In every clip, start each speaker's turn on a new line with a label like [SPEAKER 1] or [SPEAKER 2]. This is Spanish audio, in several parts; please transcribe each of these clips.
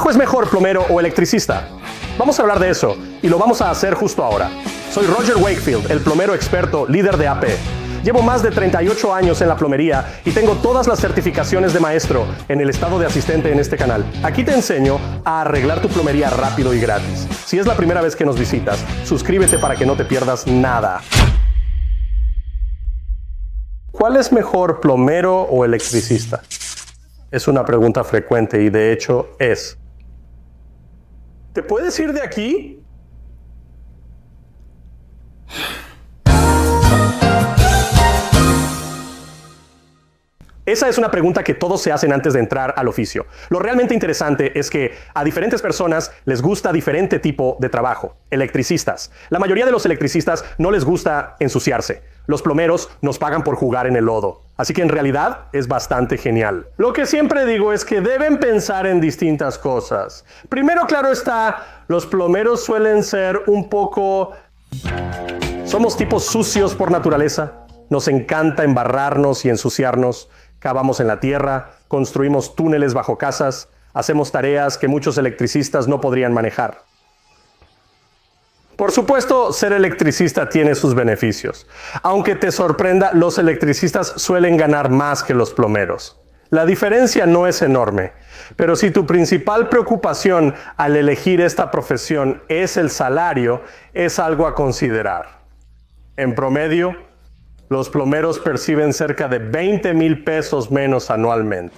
[SPEAKER 1] trabajo es mejor, plomero o electricista? Vamos a hablar de eso, y lo vamos a hacer justo ahora. Soy Roger Wakefield, el plomero experto, líder de AP. Llevo más de 38 años en la plomería y tengo todas las certificaciones de maestro en el estado de asistente en este canal. Aquí te enseño a arreglar tu plomería rápido y gratis. Si es la primera vez que nos visitas, suscríbete para que no te pierdas nada. ¿Cuál es mejor, plomero o electricista? Es una pregunta frecuente y de hecho es. ¿Te puedes ir de aquí? Esa es una pregunta que todos se hacen antes de entrar al oficio. Lo realmente interesante es que a diferentes personas les gusta diferente tipo de trabajo. Electricistas. La mayoría de los electricistas no les gusta ensuciarse. Los plomeros nos pagan por jugar en el lodo. Así que en realidad es bastante genial. Lo que siempre digo es que deben pensar en distintas cosas. Primero, claro está, los plomeros suelen ser un poco... Somos tipos sucios por naturaleza. Nos encanta embarrarnos y ensuciarnos. Cavamos en la tierra, construimos túneles bajo casas, hacemos tareas que muchos electricistas no podrían manejar. Por supuesto, ser electricista tiene sus beneficios. Aunque te sorprenda, los electricistas suelen ganar más que los plomeros. La diferencia no es enorme, pero si tu principal preocupación al elegir esta profesión es el salario, es algo a considerar. En promedio, los plomeros perciben cerca de 20,000 pesos menos anualmente.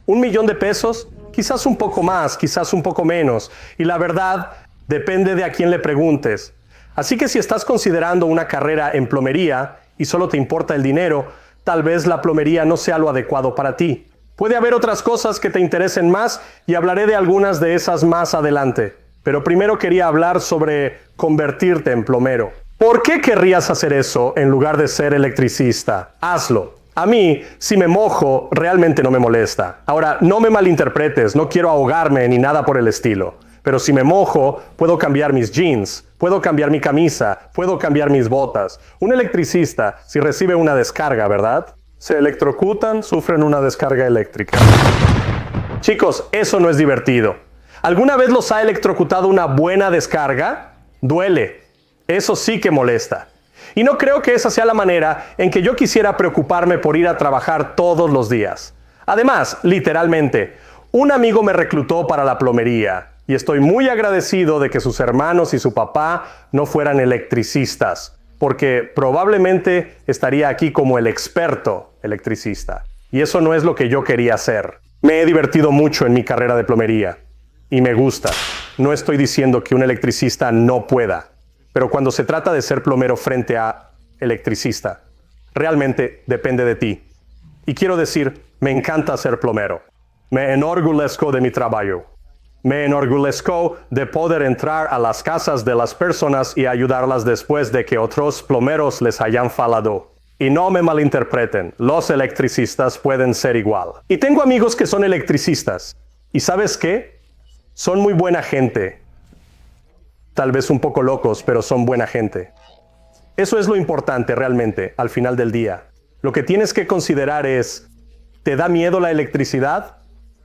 [SPEAKER 1] ¿1 millón de pesos? Quizás un poco más, quizás un poco menos. Y la verdad, depende de a quién le preguntes. Así que si estás considerando una carrera en plomería y solo te importa el dinero, tal vez la plomería no sea lo adecuado para ti. Puede haber otras cosas que te interesen más y hablaré de algunas de esas más adelante. Pero primero quería hablar sobre convertirte en plomero. ¿Por qué querrías hacer eso en lugar de ser electricista? Hazlo. A mí, si me mojo, realmente no me molesta. Ahora, no me malinterpretes, no quiero ahogarme ni nada por el estilo. Pero si me mojo, puedo cambiar mis jeans, puedo cambiar mi camisa, puedo cambiar mis botas. Un electricista, si recibe una descarga, ¿verdad? Se electrocutan, sufren una descarga eléctrica. Chicos, eso no es divertido. ¿Alguna vez los ha electrocutado una buena descarga? Duele. Eso sí que molesta. Y no creo que esa sea la manera en que yo quisiera preocuparme por ir a trabajar todos los días. Además, literalmente, un amigo me reclutó para la plomería y estoy muy agradecido de que sus hermanos y su papá no fueran electricistas, porque probablemente estaría aquí como el experto electricista. Y eso no es lo que yo quería hacer. Me he divertido mucho en mi carrera de plomería y me gusta. No estoy diciendo que un electricista no pueda. Pero cuando se trata de ser plomero frente a electricista, realmente depende de ti. Y quiero decir, me encanta ser plomero. Me enorgullezco de mi trabajo. Me enorgullezco de poder entrar a las casas de las personas y ayudarlas después de que otros plomeros les hayan fallado. Y no me malinterpreten, los electricistas pueden ser igual. Y tengo amigos que son electricistas. ¿Y sabes qué? Son muy buena gente. Tal vez un poco locos, pero son buena gente. Eso es lo importante realmente, al final del día. Lo que tienes que considerar es, ¿te da miedo la electricidad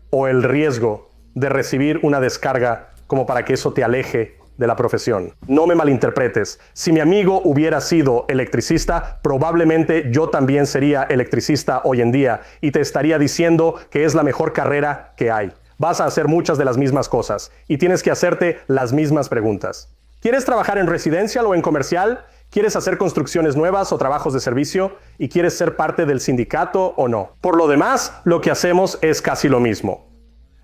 [SPEAKER 1] o el riesgo de recibir una descarga como para que eso te aleje de la profesión? No me malinterpretes. Si mi amigo hubiera sido electricista, probablemente yo también sería electricista hoy en día y te estaría diciendo que es la mejor carrera que hay. Vas a hacer muchas de las mismas cosas y tienes que hacerte las mismas preguntas. ¿Quieres trabajar en residencial o en comercial? ¿Quieres hacer construcciones nuevas o trabajos de servicio? ¿Y quieres ser parte del sindicato o no? Por lo demás, lo que hacemos es casi lo mismo.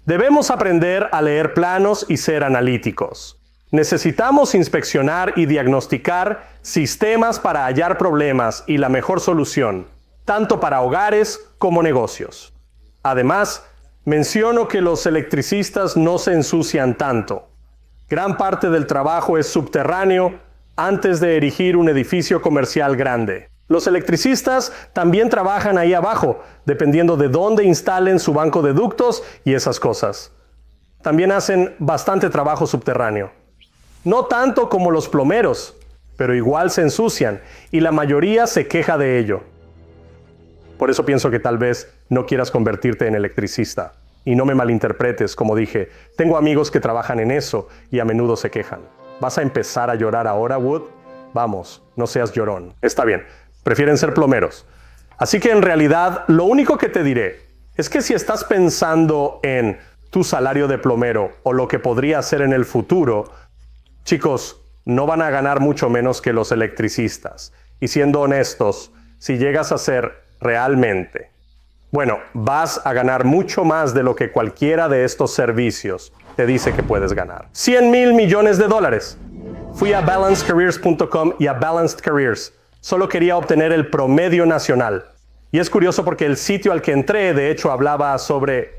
[SPEAKER 1] Debemos aprender a leer planos y ser analíticos. Necesitamos inspeccionar y diagnosticar sistemas para hallar problemas y la mejor solución, tanto para hogares como negocios. Además, menciono que los electricistas no se ensucian tanto. Gran parte del trabajo es subterráneo antes de erigir un edificio comercial grande. Los electricistas también trabajan ahí abajo, dependiendo de dónde instalen su banco de ductos y esas cosas. También hacen bastante trabajo subterráneo. No tanto como los plomeros, pero igual se ensucian y la mayoría se queja de ello. Por eso pienso que tal vez no quieras convertirte en electricista. Y no me malinterpretes, como dije, tengo amigos que trabajan en eso y a menudo se quejan. ¿Vas a empezar a llorar ahora, Wood? Vamos, no seas llorón. Está bien, prefieren ser plomeros. Así que en realidad, lo único que te diré es que si estás pensando en tu salario de plomero o lo que podría hacer en el futuro, chicos, no van a ganar mucho menos que los electricistas. Y siendo honestos, si llegas a ser realmente, bueno, vas a ganar mucho más de lo que cualquiera de estos servicios te dice que puedes ganar. $100,000 millones. Fui a balancedcareers.com y a Balanced Careers. Solo quería obtener el promedio nacional. Y es curioso porque el sitio al que entré, de hecho, hablaba sobre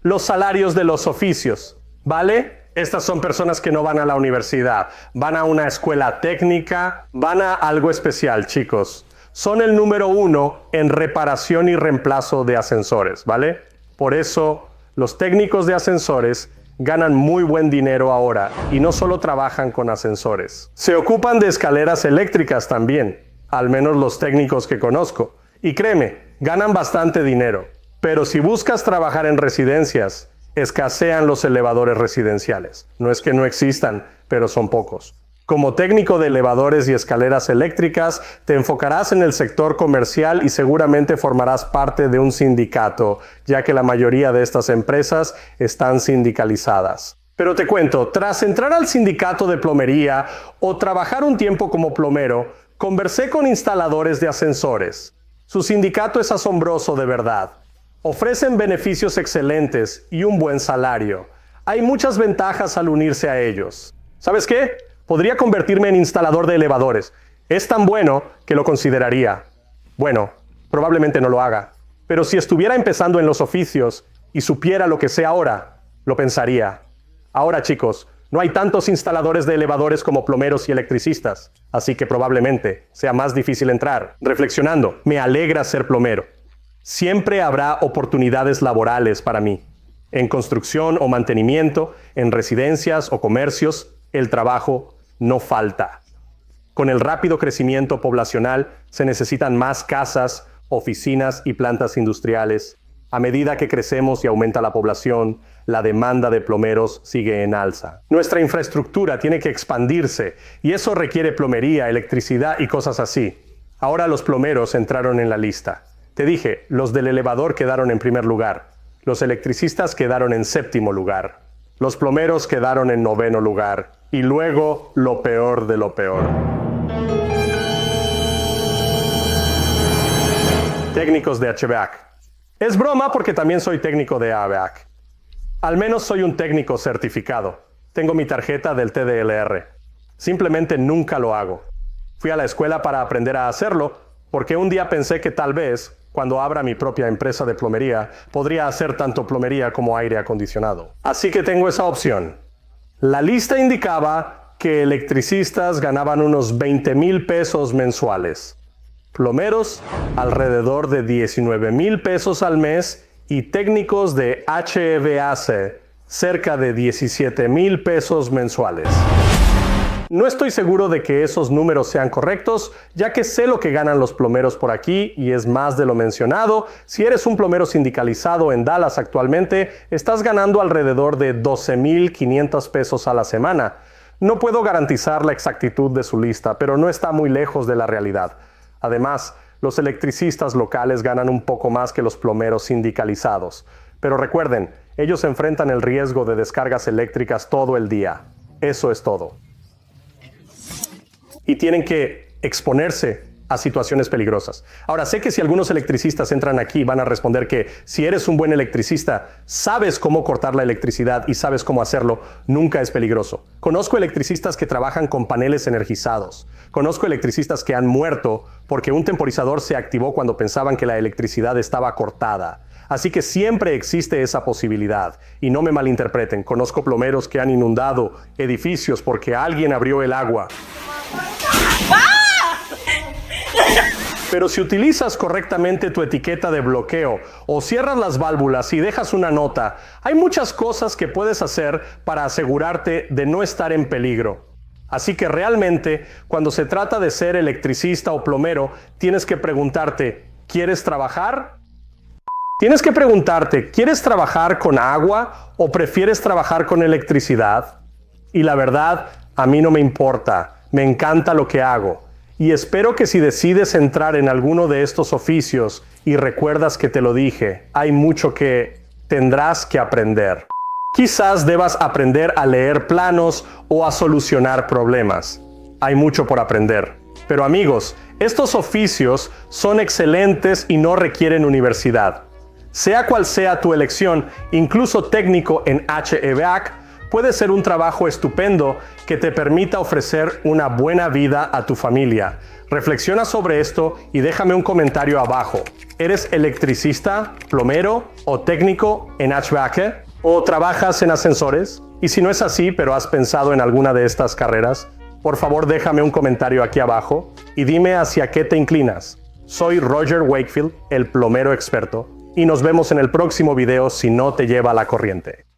[SPEAKER 1] los salarios de los oficios. ¿Vale? Estas son personas que no van a la universidad, van a una escuela técnica, van a algo especial, chicos. Son el número 1 en reparación y reemplazo de ascensores, ¿vale? Por eso, los técnicos de ascensores ganan muy buen dinero ahora y no solo trabajan con ascensores. Se ocupan de escaleras eléctricas también, al menos los técnicos que conozco. Y créeme, ganan bastante dinero. Pero si buscas trabajar en residencias, escasean los elevadores residenciales. No es que no existan, pero son pocos. Como técnico de elevadores y escaleras eléctricas, te enfocarás en el sector comercial y seguramente formarás parte de un sindicato, ya que la mayoría de estas empresas están sindicalizadas. Pero te cuento, tras entrar al sindicato de plomería o trabajar un tiempo como plomero, conversé con instaladores de ascensores. Su sindicato es asombroso de verdad. Ofrecen beneficios excelentes y un buen salario. Hay muchas ventajas al unirse a ellos. ¿Sabes qué? Podría convertirme en instalador de elevadores. Es tan bueno que lo consideraría. Bueno, probablemente no lo haga. Pero si estuviera empezando en los oficios y supiera lo que sé ahora, lo pensaría. Ahora, chicos, no hay tantos instaladores de elevadores como plomeros y electricistas, así que probablemente sea más difícil entrar. Reflexionando, me alegra ser plomero. Siempre habrá oportunidades laborales para mí. En construcción o mantenimiento, en residencias o comercios, el trabajo no falta. Con el rápido crecimiento poblacional se necesitan más casas, oficinas y plantas industriales. A medida que crecemos y aumenta la población, la demanda de plomeros sigue en alza. Nuestra infraestructura tiene que expandirse y eso requiere plomería, electricidad y cosas así. Ahora los plomeros entraron en la lista. Te dije, los del elevador quedaron en primer lugar. Los electricistas quedaron en séptimo lugar. Los plomeros quedaron en noveno lugar. Y luego, lo peor de lo peor. Técnicos de HVAC. Es broma porque también soy técnico de HVAC. Al menos soy un técnico certificado. Tengo mi tarjeta del TDLR. Simplemente nunca lo hago. Fui a la escuela para aprender a hacerlo porque un día pensé que tal vez, cuando abra mi propia empresa de plomería, podría hacer tanto plomería como aire acondicionado. Así que tengo esa opción. La lista indicaba que electricistas ganaban unos 20,000 pesos mensuales. Plomeros, alrededor de 19,000 pesos al mes y técnicos de HVAC, cerca de 17,000 pesos mensuales. No estoy seguro de que esos números sean correctos, ya que sé lo que ganan los plomeros por aquí y es más de lo mencionado. Si eres un plomero sindicalizado en Dallas actualmente, estás ganando alrededor de 12,500 pesos a la semana. No puedo garantizar la exactitud de su lista, pero no está muy lejos de la realidad. Además, los electricistas locales ganan un poco más que los plomeros sindicalizados. Pero recuerden, ellos enfrentan el riesgo de descargas eléctricas todo el día. Eso es todo. Y tienen que exponerse a situaciones peligrosas. Ahora, sé que si algunos electricistas entran aquí, van a responder que si eres un buen electricista, sabes cómo cortar la electricidad y sabes cómo hacerlo, nunca es peligroso. Conozco electricistas que trabajan con paneles energizados. Conozco electricistas que han muerto porque un temporizador se activó cuando pensaban que la electricidad estaba cortada. Así que siempre existe esa posibilidad. Y no me malinterpreten, conozco plomeros que han inundado edificios porque alguien abrió el agua. Pero si utilizas correctamente tu etiqueta de bloqueo o cierras las válvulas y dejas una nota, hay muchas cosas que puedes hacer para asegurarte de no estar en peligro. Así que realmente, cuando se trata de ser electricista o plomero, tienes que preguntarte, ¿quieres trabajar? Tienes que preguntarte, ¿quieres trabajar con agua o prefieres trabajar con electricidad? Y la verdad, a mí no me importa, me encanta lo que hago. Y espero que si decides entrar en alguno de estos oficios y recuerdas que te lo dije, hay mucho que tendrás que aprender. Quizás debas aprender a leer planos o a solucionar problemas. Hay mucho por aprender. Pero amigos, estos oficios son excelentes y no requieren universidad. Sea cual sea tu elección, incluso técnico en HVAC, puede ser un trabajo estupendo que te permita ofrecer una buena vida a tu familia. Reflexiona sobre esto y déjame un comentario abajo. ¿Eres electricista, plomero o técnico en HVAC? ¿O trabajas en ascensores? Y si no es así, pero has pensado en alguna de estas carreras, por favor déjame un comentario aquí abajo y dime hacia qué te inclinas. Soy Roger Wakefield, el plomero experto, y nos vemos en el próximo video si no te lleva la corriente.